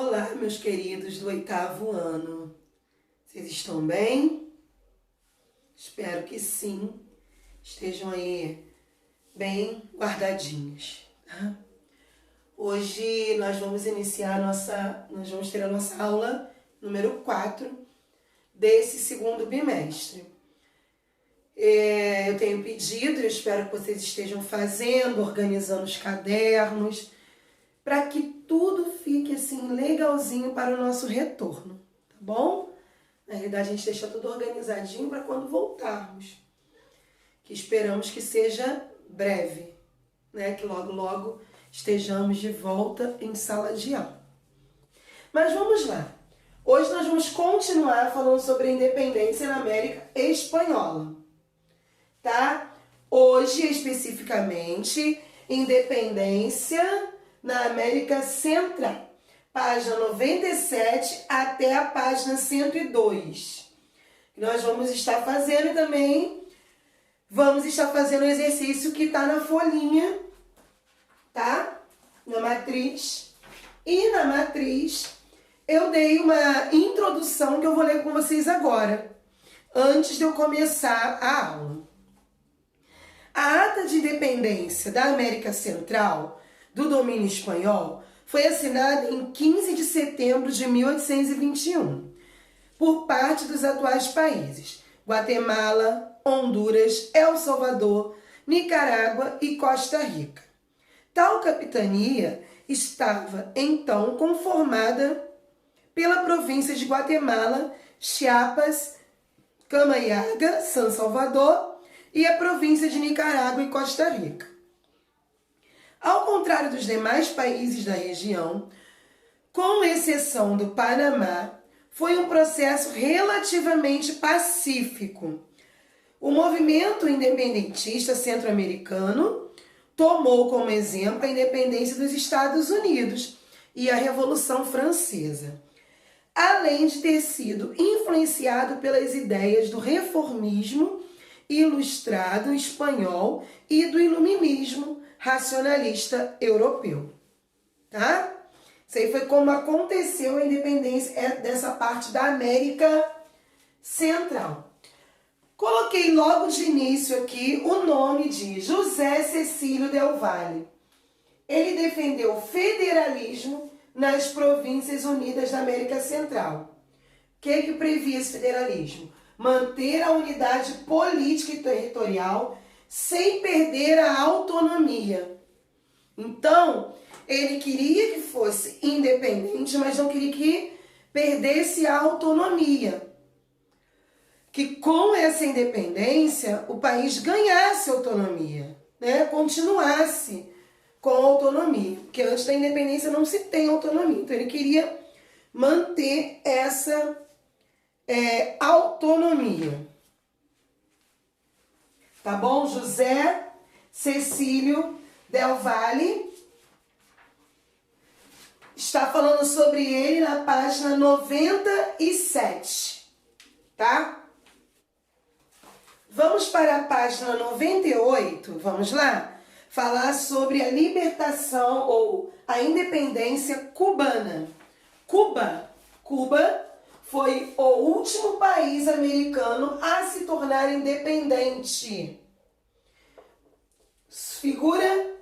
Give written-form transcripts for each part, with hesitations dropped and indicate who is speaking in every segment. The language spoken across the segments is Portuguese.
Speaker 1: Olá, meus queridos do 8º ano. Vocês estão bem? Espero que sim. Estejam aí bem guardadinhos, tá? Hoje nós vamos ter a nossa aula número 4 desse segundo bimestre. Eu tenho pedido, eu espero que vocês estejam fazendo, organizando os cadernos, para que tudo fique assim legalzinho para o nosso retorno, tá bom? Na realidade, a gente deixa tudo organizadinho para quando voltarmos, que esperamos que seja breve, né? Que logo estejamos de volta em sala de aula. Mas vamos lá. Hoje nós vamos continuar falando sobre a independência na América Espanhola, tá? Hoje, especificamente, independência na América Central, página 97 até a página 102. Nós vamos estar fazendo também, o exercício que está na folhinha, tá? Na matriz. E na matriz eu dei uma introdução que eu vou ler com vocês agora, antes de eu começar a aula. A Ata de Independência da América Central do domínio espanhol foi assinada em 15 de setembro de 1821 por parte dos atuais países Guatemala, Honduras, El Salvador, Nicarágua e Costa Rica. Tal capitania estava então conformada pela província de Guatemala, Chiapas, Camaiaga, San Salvador e a província de Nicarágua e Costa Rica. Ao contrário dos demais países da região, com exceção do Panamá, foi um processo relativamente pacífico. O movimento independentista centro-americano tomou como exemplo a independência dos Estados Unidos e a Revolução Francesa, além de ter sido influenciado pelas ideias do reformismo ilustrado espanhol e do iluminismo racionalista europeu, tá? Isso aí foi como aconteceu a independência dessa parte da América Central. Coloquei logo de início aqui o nome de José Cecílio del Valle. Ele defendeu o federalismo nas Províncias Unidas da América Central. O que previa esse federalismo? Manter a unidade política e territorial sem perder a autonomia. Então, ele queria que fosse independente, mas não queria que perdesse a autonomia. Que com essa independência, o país ganhasse autonomia, né? Continuasse com autonomia. Porque antes da independência não se tem autonomia. Então, ele queria manter essa autonomia. Tá bom? José Cecílio del Valle. Está falando sobre ele na página 97, tá? Vamos para a página 98, vamos lá? Falar sobre a libertação ou a independência cubana. Cuba foi o último país americano a se tornar independente. Figura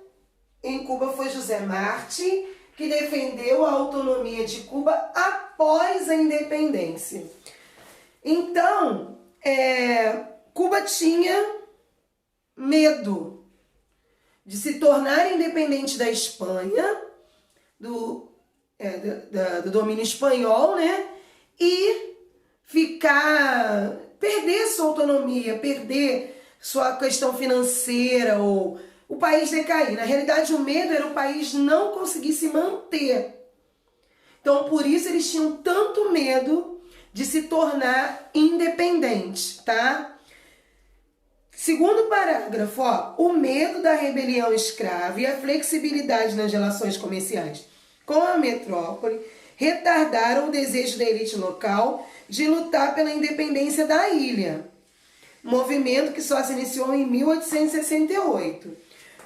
Speaker 1: em Cuba foi José Martí, que defendeu a autonomia de Cuba após a independência. Então, Cuba tinha medo de se tornar independente da Espanha, do domínio espanhol, né? E perder sua autonomia, perder sua questão financeira ou o país decair. Na realidade, o medo era o país não conseguir se manter. Então, por isso, eles tinham tanto medo de se tornar independente, tá? Segundo parágrafo, o medo da rebelião escrava e a flexibilidade nas relações comerciais com a metrópole retardaram o desejo da elite local de lutar pela independência da ilha. Movimento que só se iniciou em 1868.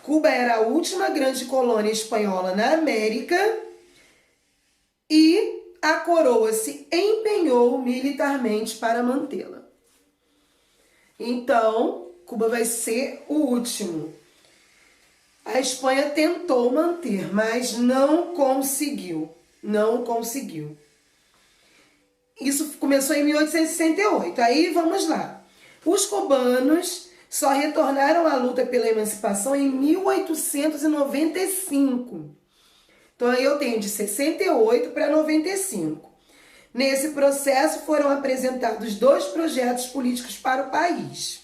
Speaker 1: Cuba era a última grande colônia espanhola na América e a coroa se empenhou militarmente para mantê-la. Então, Cuba vai ser o último. A Espanha tentou manter, mas não conseguiu. Não conseguiu. Isso começou em 1868. Aí, vamos lá. Os cubanos só retornaram à luta pela emancipação em 1895. Então, aí eu tenho de 68 para 95. Nesse processo foram apresentados 2 projetos políticos para o país.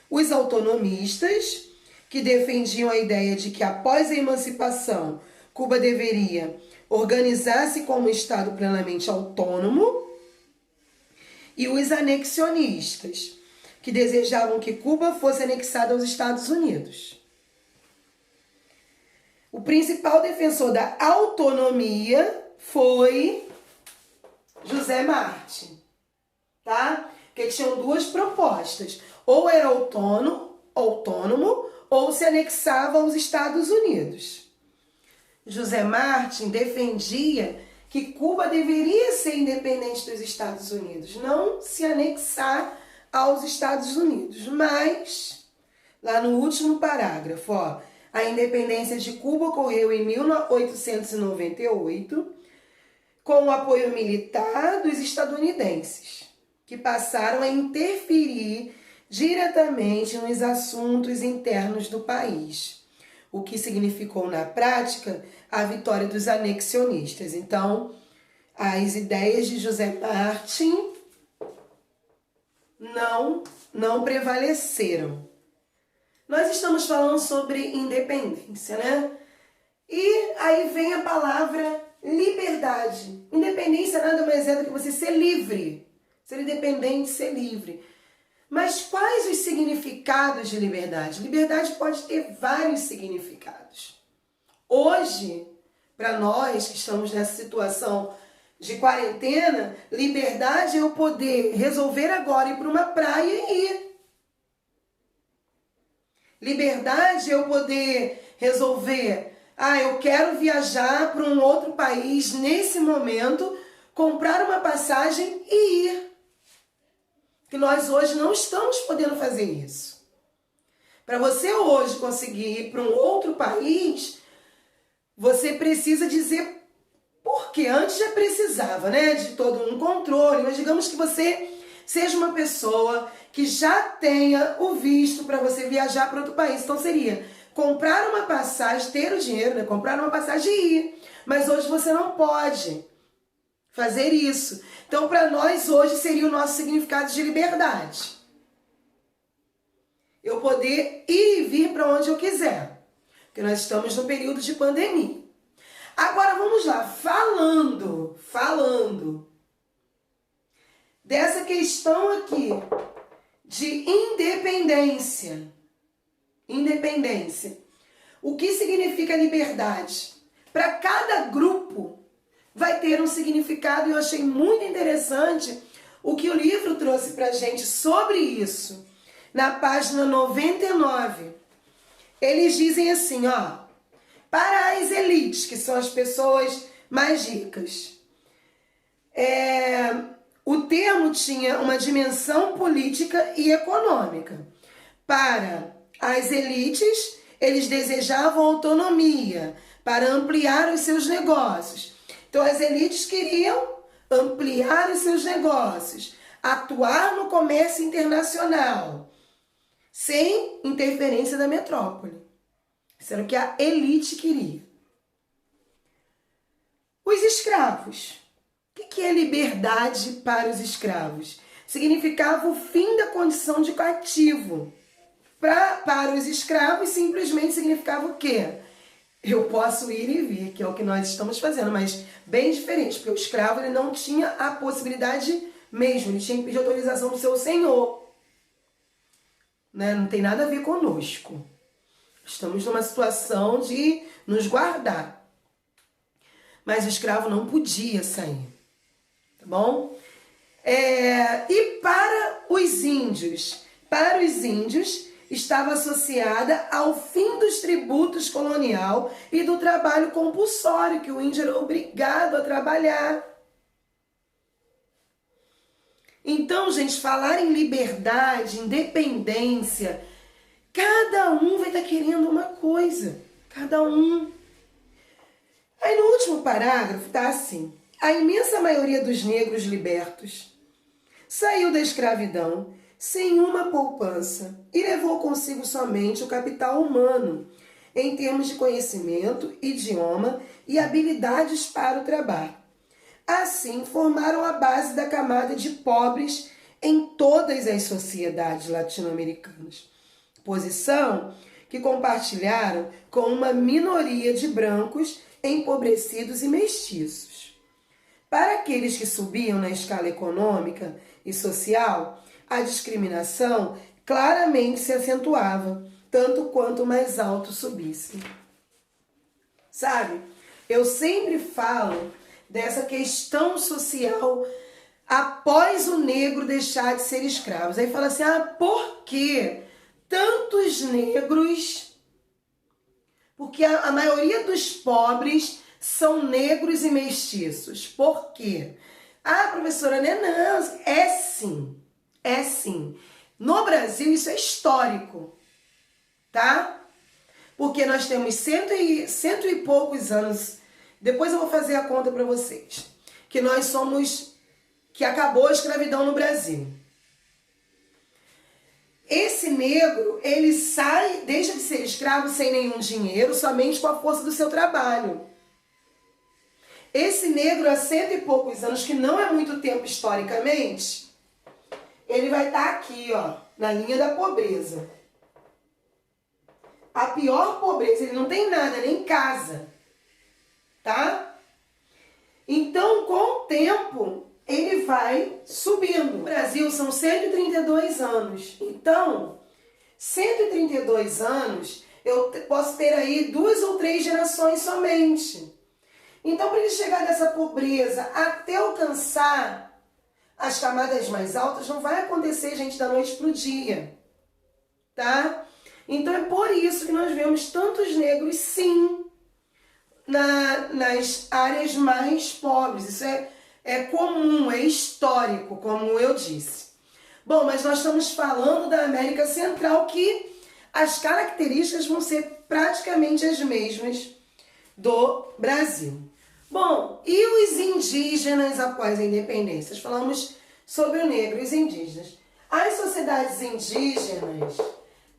Speaker 1: Os autonomistas, que defendiam a ideia de que após a emancipação, Cuba deveria organizar-se como um Estado plenamente autônomo, e os anexionistas, que desejavam que Cuba fosse anexada aos Estados Unidos. O principal defensor da autonomia foi José Martí, tá? Porque tinham 2 propostas, ou era autônomo ou se anexava aos Estados Unidos. José Martí defendia que Cuba deveria ser independente dos Estados Unidos, não se anexar aos Estados Unidos. Mas, lá no último parágrafo, ó, a independência de Cuba ocorreu em 1898, com o apoio militar dos estadunidenses, que passaram a interferir diretamente nos assuntos internos do país, o que significou na prática a vitória dos anexionistas. Então, as ideias de José Martí não prevaleceram. Nós estamos falando sobre independência, né? E aí vem a palavra liberdade. Independência nada mais é do que você ser livre. Ser independente, ser livre. Mas quais os significados de liberdade? Liberdade pode ter vários significados. Hoje, para nós que estamos nessa situação de quarentena, liberdade é eu poder resolver agora ir para uma praia e ir. Liberdade é eu poder resolver, eu quero viajar para um outro país nesse momento, comprar uma passagem e ir. Que nós hoje não estamos podendo fazer isso. Para você hoje conseguir ir para um outro país, você precisa dizer por quê. Antes já precisava, né, de todo um controle, mas digamos que você seja uma pessoa que já tenha o visto para você viajar para outro país. Então seria comprar uma passagem, ter o dinheiro, né, comprar uma passagem e ir. Mas hoje você não pode fazer isso. Então, para nós, hoje, seria o nosso significado de liberdade. Eu poder ir e vir para onde eu quiser. Porque nós estamos num período de pandemia. Agora, vamos lá. Falando dessa questão aqui de independência. Independência. O que significa liberdade? Para cada grupo, vai ter um significado, e eu achei muito interessante o que o livro trouxe pra gente sobre isso. Na página 99, eles dizem assim, ó, para as elites, que são as pessoas mais ricas, o termo tinha uma dimensão política e econômica. Para as elites, eles desejavam autonomia para ampliar os seus negócios. Então, as elites queriam ampliar os seus negócios, atuar no comércio internacional, sem interferência da metrópole. Isso era o que a elite queria. Os escravos. O que é liberdade para os escravos? Significava o fim da condição de cativo. Para os escravos, simplesmente significava o quê? Eu posso ir e vir, que é o que nós estamos fazendo, mas bem diferente, porque o escravo ele não tinha a possibilidade mesmo, ele tinha que pedir autorização do seu senhor. Né? Não tem nada a ver conosco. Estamos numa situação de nos guardar. Mas o escravo não podia sair. Tá bom? E para os índios? Para os índios, estava associada ao fim dos tributos colonial e do trabalho compulsório, que o índio era obrigado a trabalhar. Então, gente, falar em liberdade, independência, cada um vai estar querendo uma coisa, cada um. Aí no último parágrafo está assim: a imensa maioria dos negros libertos saiu da escravidão sem uma poupança e levou consigo somente o capital humano, em termos de conhecimento, idioma e habilidades para o trabalho. Assim, formaram a base da camada de pobres em todas as sociedades latino-americanas, posição que compartilharam com uma minoria de brancos empobrecidos e mestiços. Para aqueles que subiam na escala econômica e social, a discriminação claramente se acentuava, tanto quanto mais alto subissem. Sabe, eu sempre falo dessa questão social após o negro deixar de ser escravo. Aí fala assim, por que tantos negros? Porque a maioria dos pobres são negros e mestiços. Por quê? Professora, não, é sim. É sim. No Brasil isso é histórico, tá? Porque nós temos cento e poucos anos. Depois eu vou fazer a conta para vocês. Que acabou a escravidão no Brasil. Esse negro, ele deixa de ser escravo sem nenhum dinheiro, somente com a força do seu trabalho. Esse negro, há cento e poucos anos, que não é muito tempo historicamente, ele vai estar aqui, ó, na linha da pobreza. A pior pobreza, ele não tem nada, nem casa, tá? Então, com o tempo, ele vai subindo. No Brasil são 132 anos. Então, 132 anos, eu posso ter aí 2 ou 3 gerações somente. Então, para ele chegar dessa pobreza até alcançar as camadas mais altas, não vai acontecer, gente, da noite para o dia, tá? Então, é por isso que nós vemos tantos negros, sim, nas áreas mais pobres. Isso é comum, é histórico, como eu disse. Bom, mas nós estamos falando da América Central, que as características vão ser praticamente as mesmas do Brasil. Bom, e os indígenas após a independência? Falamos sobre o negro e os indígenas. As sociedades indígenas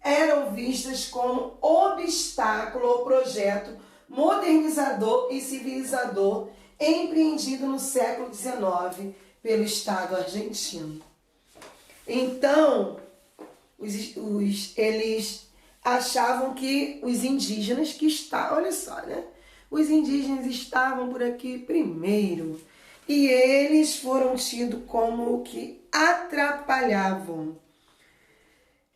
Speaker 1: eram vistas como obstáculo ao projeto modernizador e civilizador empreendido no século XIX pelo Estado argentino. Então, eles achavam que os indígenas olha só, né? Os indígenas estavam por aqui primeiro e eles foram tidos como que atrapalhavam.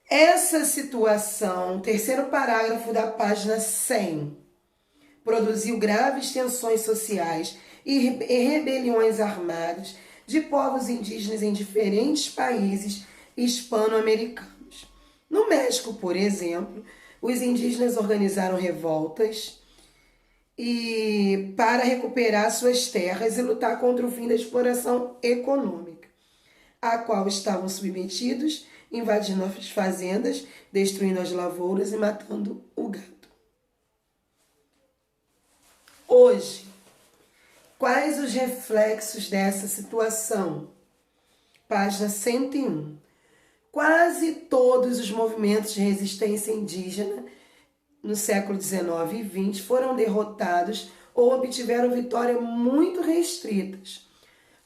Speaker 1: Essa situação, terceiro parágrafo da página 100, produziu graves tensões sociais e rebeliões armadas de povos indígenas em diferentes países hispano-americanos. No México, por exemplo, os indígenas organizaram revoltas para recuperar suas terras e lutar contra o fim da exploração econômica, a qual estavam submetidos, invadindo as fazendas, destruindo as lavouras e matando o gado. Hoje, quais os reflexos dessa situação? Página 101. Quase todos os movimentos de resistência indígena no século XIX e XX foram derrotados ou obtiveram vitórias muito restritas.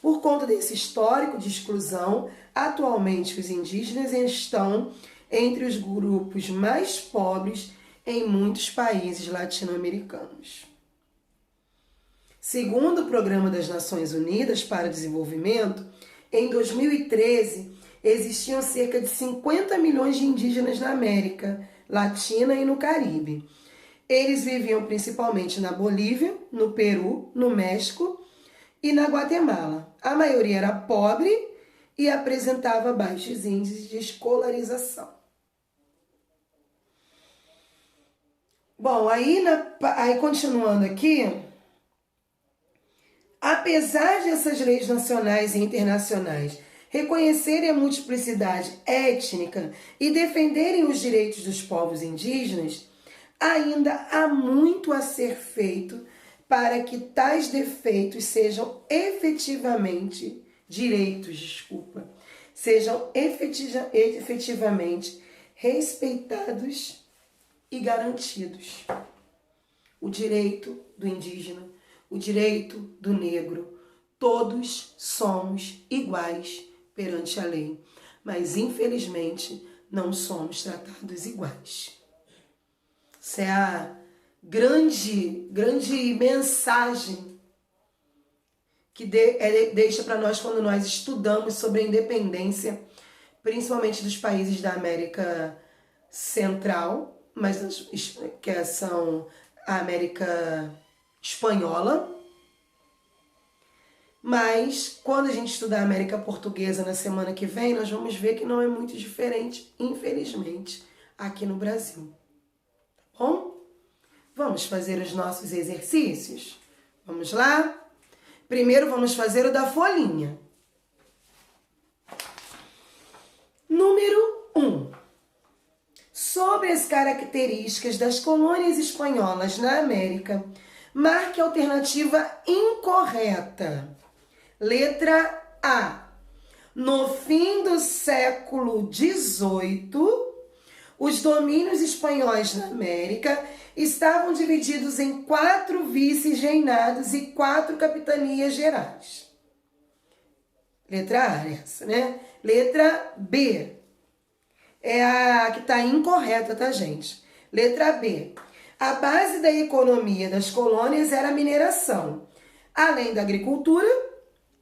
Speaker 1: Por conta desse histórico de exclusão, atualmente os indígenas estão entre os grupos mais pobres em muitos países latino-americanos. Segundo o Programa das Nações Unidas para o Desenvolvimento, em 2013 existiam cerca de 50 milhões de indígenas na América Latina e no Caribe. Eles viviam principalmente na Bolívia, no Peru, no México e na Guatemala. A maioria era pobre e apresentava baixos índices de escolarização. Bom, aí continuando aqui, apesar dessas leis nacionais e internacionais reconhecerem a multiplicidade étnica e defenderem os direitos dos povos indígenas, ainda há muito a ser feito para que tais defeitos sejam efetivamente sejam efetivamente respeitados e garantidos. O direito do indígena, o direito do negro, todos somos iguais perante a lei, mas infelizmente não somos tratados iguais. Essa é a grande mensagem que deixa para nós quando nós estudamos sobre a independência, principalmente dos países da América Central, mas que são a América Espanhola. Mas quando a gente estudar a América Portuguesa na semana que vem, nós vamos ver que não é muito diferente, infelizmente, aqui no Brasil. Tá bom? Vamos fazer os nossos exercícios? Vamos lá? Primeiro vamos fazer o da folhinha. Número 1. Sobre as características das colônias espanholas na América, marque a alternativa incorreta. Letra A. No fim do século XVIII, os domínios espanhóis na América estavam divididos em 4 vice-reinados e 4 capitanias gerais. Letra A é essa, né? Letra B. É a que está incorreta, tá, gente? Letra B. A base da economia das colônias era a mineração, além da agricultura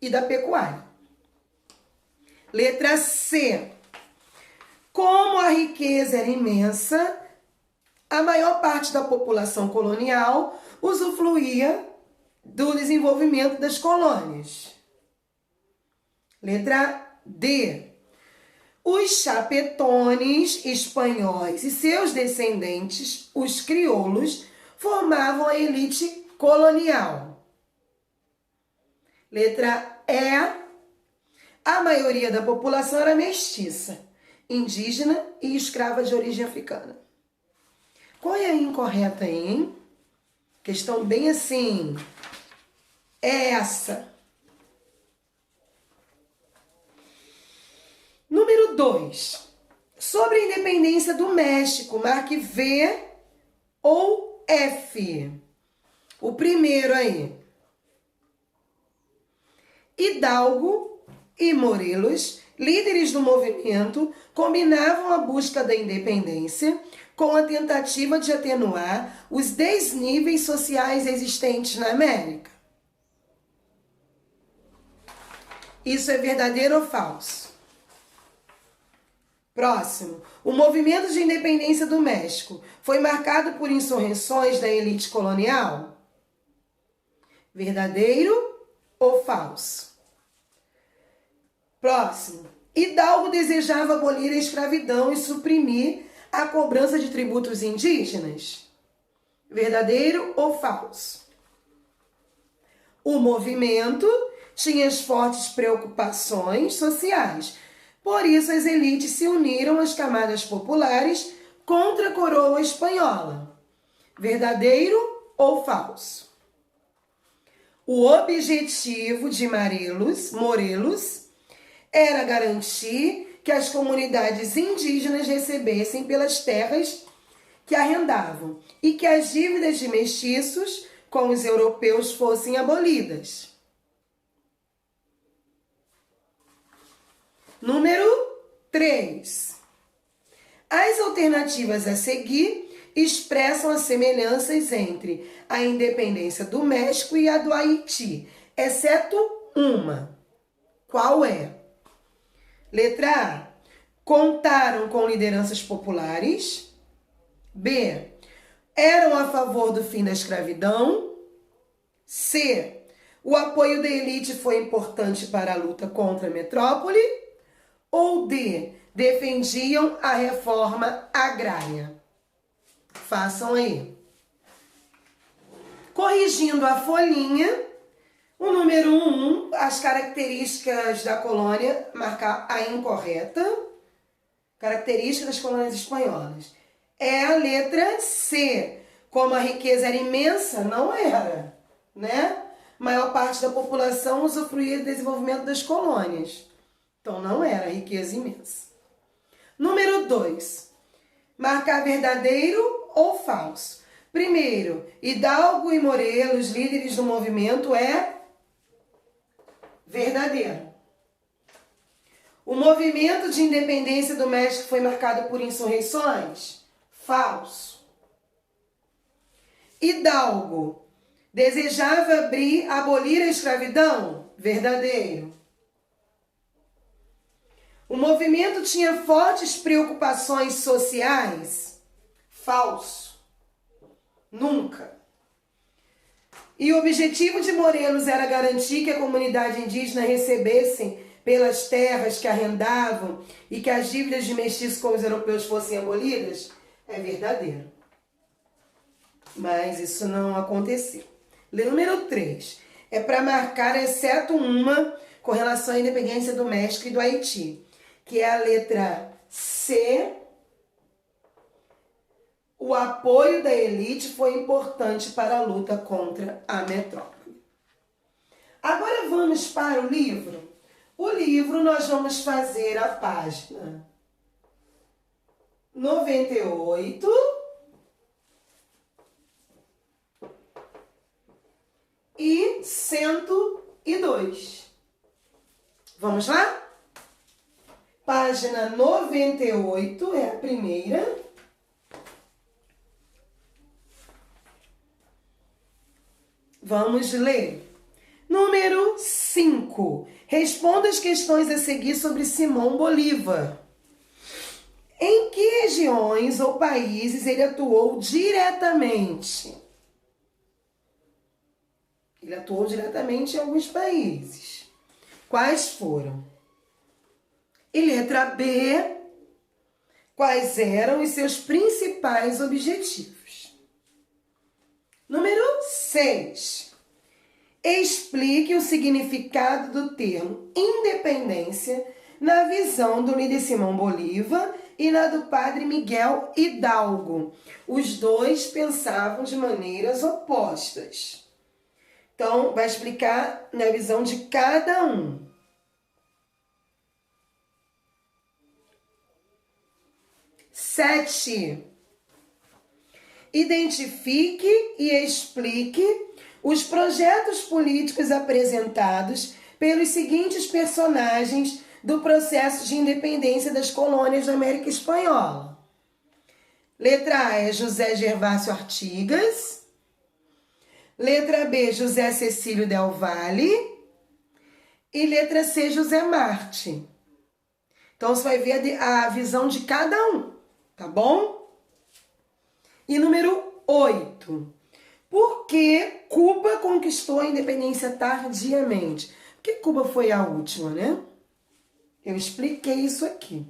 Speaker 1: e da pecuária. Letra C. Como a riqueza era imensa, a maior parte da população colonial usufruía do desenvolvimento das colônias. Letra D. Os chapetones espanhóis e seus descendentes, os crioulos, formavam a elite colonial. Letra E. A maioria da população era mestiça, indígena e escrava de origem africana. Qual é a incorreta aí, hein? Questão bem assim. É essa. Número 2. Sobre a independência do México, marque V ou F. O primeiro aí. Hidalgo e Morelos, líderes do movimento, combinavam a busca da independência com a tentativa de atenuar os desníveis sociais existentes na América. Isso é verdadeiro ou falso? Próximo. O movimento de independência do México foi marcado por insurreições da elite colonial? Verdadeiro ou falso? Próximo. Hidalgo desejava abolir a escravidão e suprimir a cobrança de tributos indígenas? Verdadeiro ou falso? O movimento tinha fortes preocupações sociais. Por isso, as elites se uniram às camadas populares contra a coroa espanhola. Verdadeiro ou falso? O objetivo de Morelos era garantir que as comunidades indígenas recebessem pelas terras que arrendavam e que as dívidas de mestiços com os europeus fossem abolidas. Número 3. As alternativas a seguir expressam as semelhanças entre a independência do México e a do Haiti, exceto uma. Qual é? Letra A. Contaram com lideranças populares. B. Eram a favor do fim da escravidão. C. O apoio da elite foi importante para a luta contra a metrópole. Ou D. Defendiam a reforma agrária. Façam aí. Corrigindo a folhinha, o número 1, as características da colônia, marcar a incorreta. Características das colônias espanholas. É a letra C. Como a riqueza era imensa, não era, né? Maior parte da população usufruía do desenvolvimento das colônias. Então, não era riqueza imensa. Número 2. Marcar verdadeiro ou falso. Primeiro, Hidalgo e Morelos, líderes do movimento, é verdadeiro. O movimento de independência do México foi marcado por insurreições? Falso. Hidalgo desejava abolir a escravidão? Verdadeiro. O movimento tinha fortes preocupações sociais? Falso. Nunca. E o objetivo de Morelos era garantir que a comunidade indígena recebesse pelas terras que arrendavam e que as dívidas de mestiços com os europeus fossem abolidas? É verdadeiro. Mas isso não aconteceu. Número 3. É para marcar, exceto uma, com relação à independência do México e do Haiti, que é a letra C. O apoio da elite foi importante para a luta contra a metrópole. Agora vamos para o livro. O livro nós vamos fazer a página 98 e 102. Vamos lá? Página 98 é a primeira. Vamos ler. Número 5. Responda as questões a seguir sobre Simão Bolívar. Em que regiões ou países ele atuou diretamente? Ele atuou diretamente em alguns países. Quais foram? E letra B. Quais eram os seus principais objetivos? Número 6. Explique o significado do termo independência na visão do líder Simão Bolívar e na do padre Miguel Hidalgo. Os dois pensavam de maneiras opostas. Então, vai explicar na visão de cada um. 7. Identifique e explique os projetos políticos apresentados pelos seguintes personagens do processo de independência das colônias da América Espanhola. Letra A é José Gervásio Artigas. Letra B, José Cecílio Del Valle. E letra C, José Marti. Então, você vai ver a visão de cada um, tá bom? E número 8. Por que Cuba conquistou a independência tardiamente? Porque Cuba foi a última, né? Eu expliquei isso aqui.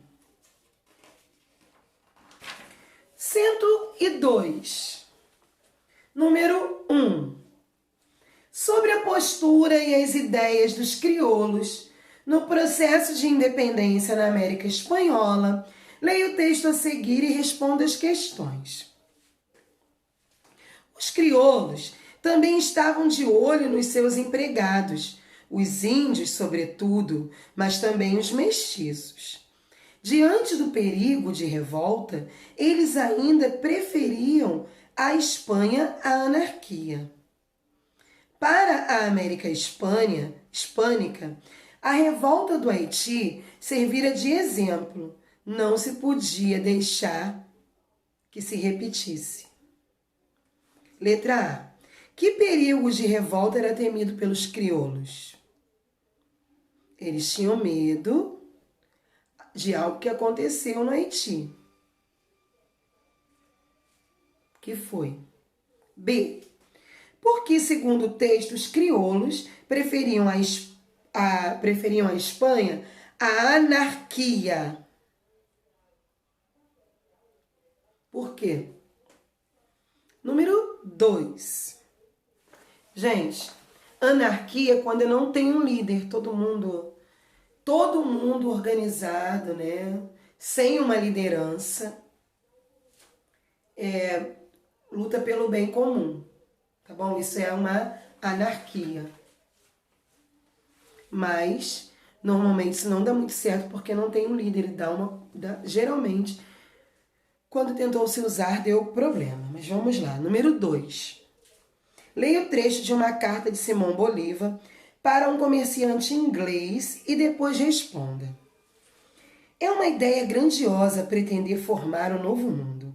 Speaker 1: 102. Número 1. Sobre a postura e as ideias dos crioulos no processo de independência na América Espanhola, leia o texto a seguir e responda as questões. Os crioulos também estavam de olho nos seus empregados, os índios, sobretudo, mas também os mestiços. Diante do perigo de revolta, eles ainda preferiam à Espanha a anarquia. Para a América hispânica, a revolta do Haiti servira de exemplo. Não se podia deixar que se repetisse. Letra A. Que perigo de revolta era temido pelos crioulos? Eles tinham medo de algo que aconteceu no Haiti. Que foi? B. Porque, segundo o texto, os crioulos preferiam a Espanha a anarquia. Por quê? Número 2. Gente, anarquia é quando não tem um líder, todo mundo organizado, né? Sem uma liderança, luta pelo bem comum, tá bom? Isso é uma anarquia. Mas, normalmente, isso não dá muito certo porque não tem um líder. Geralmente, quando tentou se usar, deu problema. Mas vamos lá. Número 2. Leia o trecho de uma carta de Simão Bolívar para um comerciante inglês e depois responda. É uma ideia grandiosa pretender formar um novo mundo,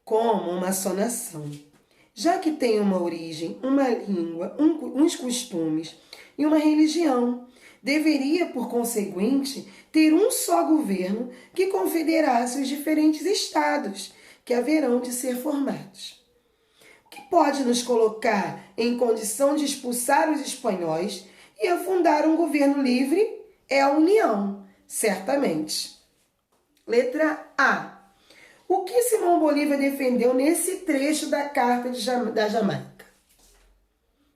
Speaker 1: como uma só nação, já que tem uma origem, uma língua, uns costumes e uma religião. Deveria, por conseguinte, ter um só governo que confederasse os diferentes estados que haverão de ser formados. O que pode nos colocar em condição de expulsar os espanhóis e afundar um governo livre é a união, certamente. Letra A. O que Simão Bolívar defendeu nesse trecho da Carta da Jamaica?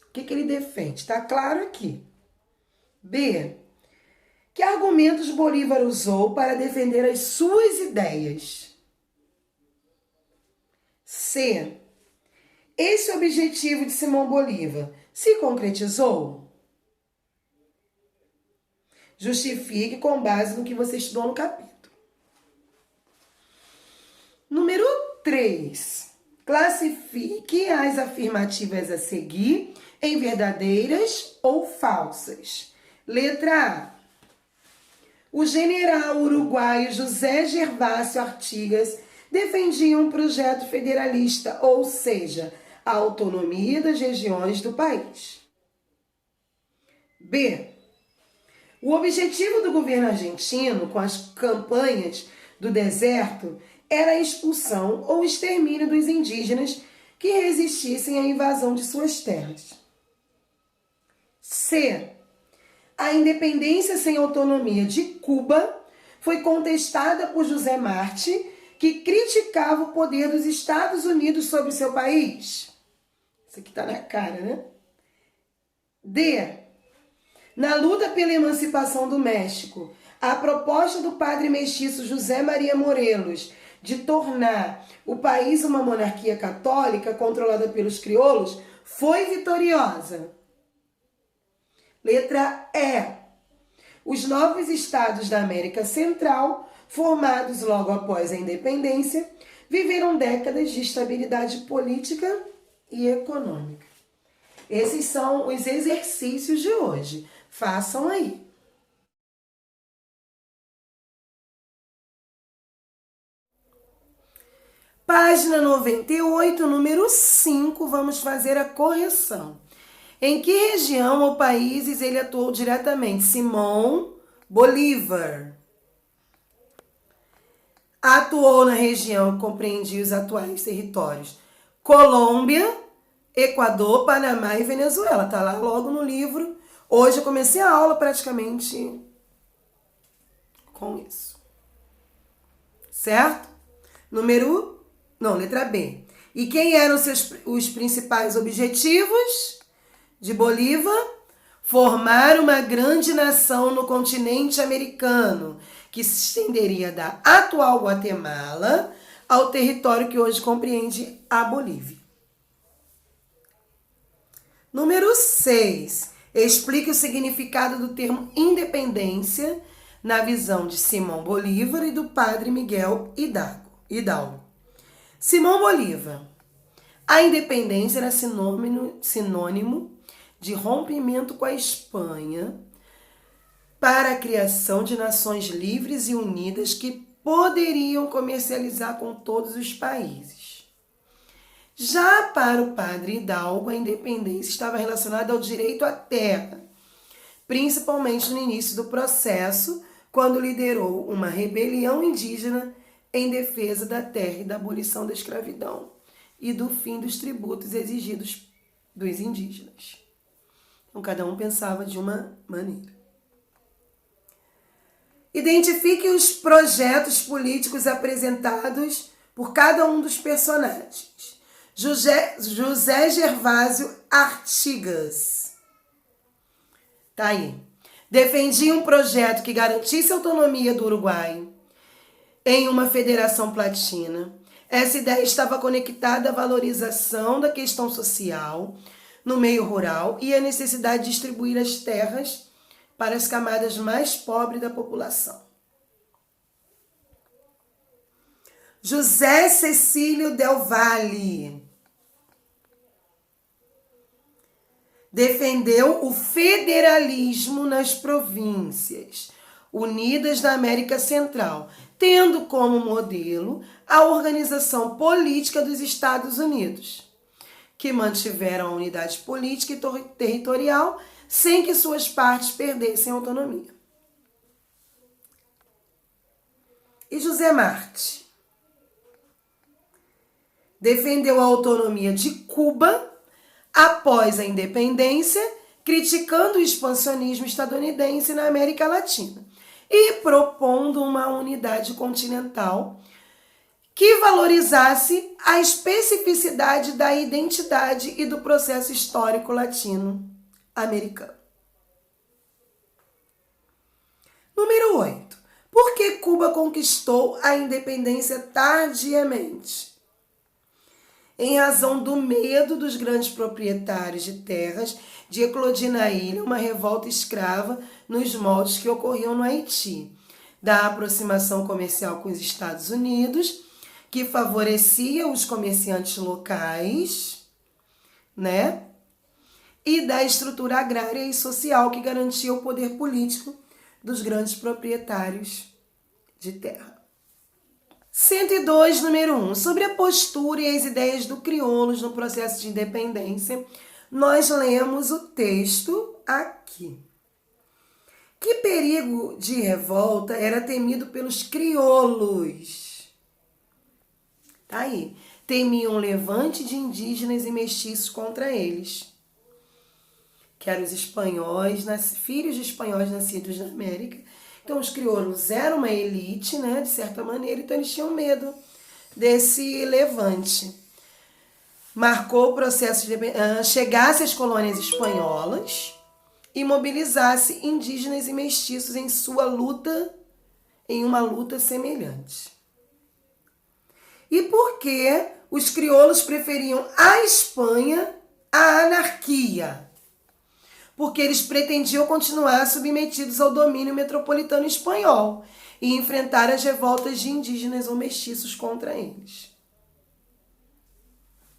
Speaker 1: O que ele defende? Está claro aqui. B. Que argumentos Bolívar usou para defender as suas ideias? C. Esse objetivo de Simão Bolívar se concretizou? Justifique com base no que você estudou no capítulo. Número 3. Classifique as afirmativas a seguir em verdadeiras ou falsas. Letra A. O general uruguaio José Gervásio Artigas defendia um projeto federalista, ou seja, a autonomia das regiões do país. B. O objetivo do governo argentino com as campanhas do deserto era a expulsão ou extermínio dos indígenas que resistissem à invasão de suas terras. C. A independência sem autonomia de Cuba foi contestada por José Martí, que criticava o poder dos Estados Unidos sobre seu país. Isso aqui está na cara, né? D. Na luta pela emancipação do México, a proposta do padre mestiço José Maria Morelos de tornar o país uma monarquia católica controlada pelos crioulos foi vitoriosa. Letra E. Os novos estados da América Central, formados logo após a independência, viveram décadas de estabilidade política e econômica. Esses são os exercícios de hoje. Façam aí. Página 98, número 5, vamos fazer a correção. Em que região ou países ele atuou diretamente? Simão Bolívar. Atuou na região que compreendia os atuais territórios Colômbia, Equador, Panamá e Venezuela. Está lá logo no livro. Hoje eu comecei a aula praticamente com isso. Certo? Letra B. E quem eram os principais objetivos de Bolívar? Formar uma grande nação no continente americano, que se estenderia da atual Guatemala ao território que hoje compreende a Bolívia. Número 6. Explique o significado do termo independência na visão de Simão Bolívar e do padre Miguel Hidalgo. Simão Bolívar. A independência era sinônimo de rompimento com a Espanha para a criação de nações livres e unidas que poderiam comercializar com todos os países. Já para o padre Hidalgo, a independência estava relacionada ao direito à terra, principalmente no início do processo, quando liderou uma rebelião indígena em defesa da terra e da abolição da escravidão e do fim dos tributos exigidos dos indígenas. Então, cada um pensava de uma maneira. Identifique os projetos políticos apresentados por cada um dos personagens. José Gervásio Artigas. Tá aí. Defendia um projeto que garantisse a autonomia do Uruguai em uma federação platina. Essa ideia estava conectada à valorização da questão social no meio rural e à necessidade de distribuir as terras para as camadas mais pobres da população. José Cecílio Del Valle defendeu o federalismo nas províncias unidas da América Central, tendo como modelo a organização política dos Estados Unidos, que mantiveram a unidade política e territorial sem que suas partes perdessem autonomia. E José Martí defendeu a autonomia de Cuba após a independência, criticando o expansionismo estadunidense na América Latina e propondo uma unidade continental que valorizasse a especificidade da identidade e do processo histórico latino-americano. Número 8. Por que Cuba conquistou a independência tardiamente? Em razão do medo dos grandes proprietários de terras de eclodir na ilha uma revolta escrava nos moldes que ocorriam no Haiti, da aproximação comercial com os Estados Unidos, que favorecia os comerciantes locais, né? E da estrutura agrária e social que garantia o poder político dos grandes proprietários de terra. 102, número 1. Sobre a postura e as ideias do crioulos no processo de independência, nós lemos o texto aqui. Que perigo de revolta era temido pelos crioulos? Tá aí. Temiam um levante de indígenas e mestiços contra eles, que eram os espanhóis, filhos de espanhóis nascidos na América. Então, os crioulos eram uma elite, né, de certa maneira, então eles tinham medo desse levante. Marcou o processo de chegasse às colônias espanholas e mobilizasse indígenas e mestiços em sua luta, em uma luta semelhante. E por que os crioulos preferiam a Espanha à anarquia? Porque eles pretendiam continuar submetidos ao domínio metropolitano espanhol e enfrentar as revoltas de indígenas ou mestiços contra eles.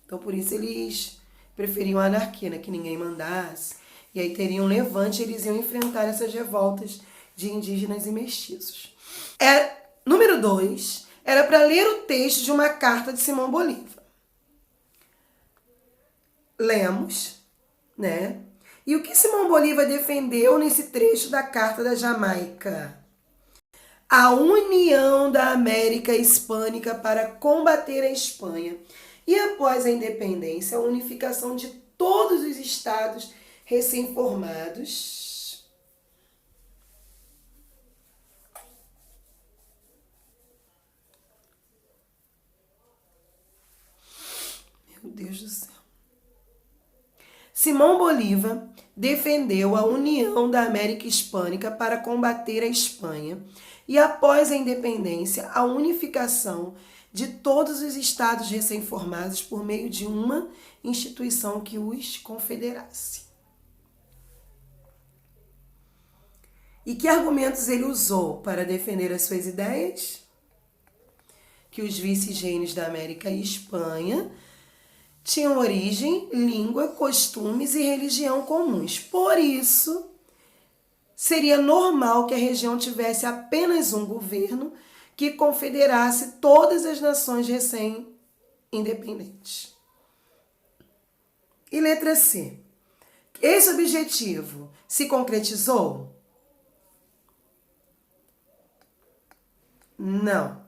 Speaker 1: Então, por isso eles preferiam a anarquia, né? Que ninguém mandasse. E aí teriam um levante e eles iam enfrentar essas revoltas de indígenas e mestiços. Número 2, era para ler o texto de uma carta de Simão Bolívar. Lemos, né? E o que Simão Bolívar defendeu nesse trecho da Carta da Jamaica? A união da América Hispânica para combater a Espanha. E após a independência, a unificação de todos os estados recém-formados. Meu Deus do céu. Simão Bolívar defendeu a união da América Hispânica para combater a Espanha e, após a independência, a unificação de todos os estados recém-formados por meio de uma instituição que os confederasse. E que argumentos ele usou para defender as suas ideias? Que os vice-reinos da América e Espanha tinham origem, língua, costumes e religião comuns. Por isso, seria normal que a região tivesse apenas um governo que confederasse todas as nações recém-independentes. E letra C. Esse objetivo se concretizou? Não.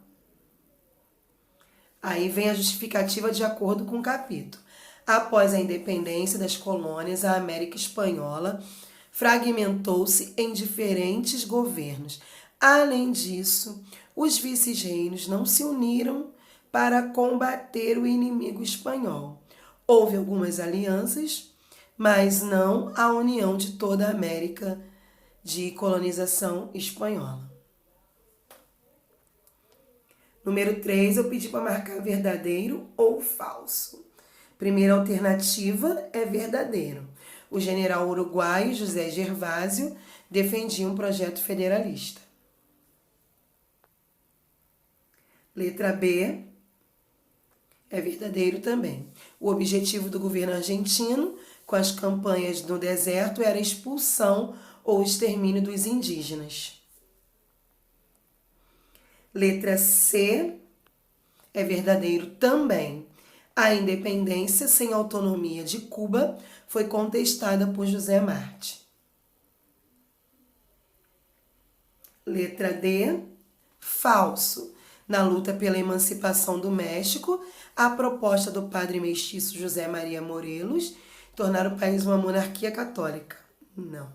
Speaker 1: Aí vem a justificativa de acordo com o capítulo. Após a independência das colônias, a América Espanhola fragmentou-se em diferentes governos. Além disso, os vice-reinos não se uniram para combater o inimigo espanhol. Houve algumas alianças, mas não a união de toda a América de colonização espanhola. Número 3, eu pedi para marcar verdadeiro ou falso. Primeira alternativa é verdadeiro. O general uruguaio José Gervásio defendia um projeto federalista. Letra B é verdadeiro também. O objetivo do governo argentino com as campanhas no deserto era a expulsão ou extermínio dos indígenas. Letra C é verdadeiro também. A independência sem autonomia de Cuba foi contestada por José Martí. Letra D, falso. Na luta pela emancipação do México, a proposta do padre mestiço José Maria Morelos tornar o país uma monarquia católica. Não.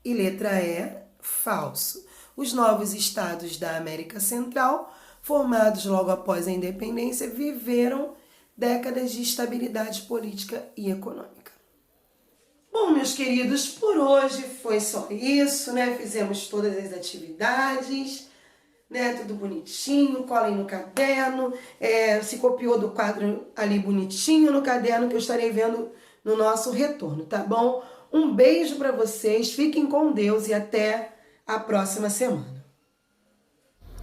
Speaker 1: E letra E, falso. Os novos estados da América Central, formados logo após a independência, viveram décadas de estabilidade política e econômica. Bom, meus queridos, por hoje foi só isso, né? Fizemos todas as atividades, né? Tudo bonitinho, colhem no caderno, se copiou do quadro ali bonitinho no caderno que eu estarei vendo no nosso retorno, tá bom? Um beijo para vocês, fiquem com Deus e até a próxima semana.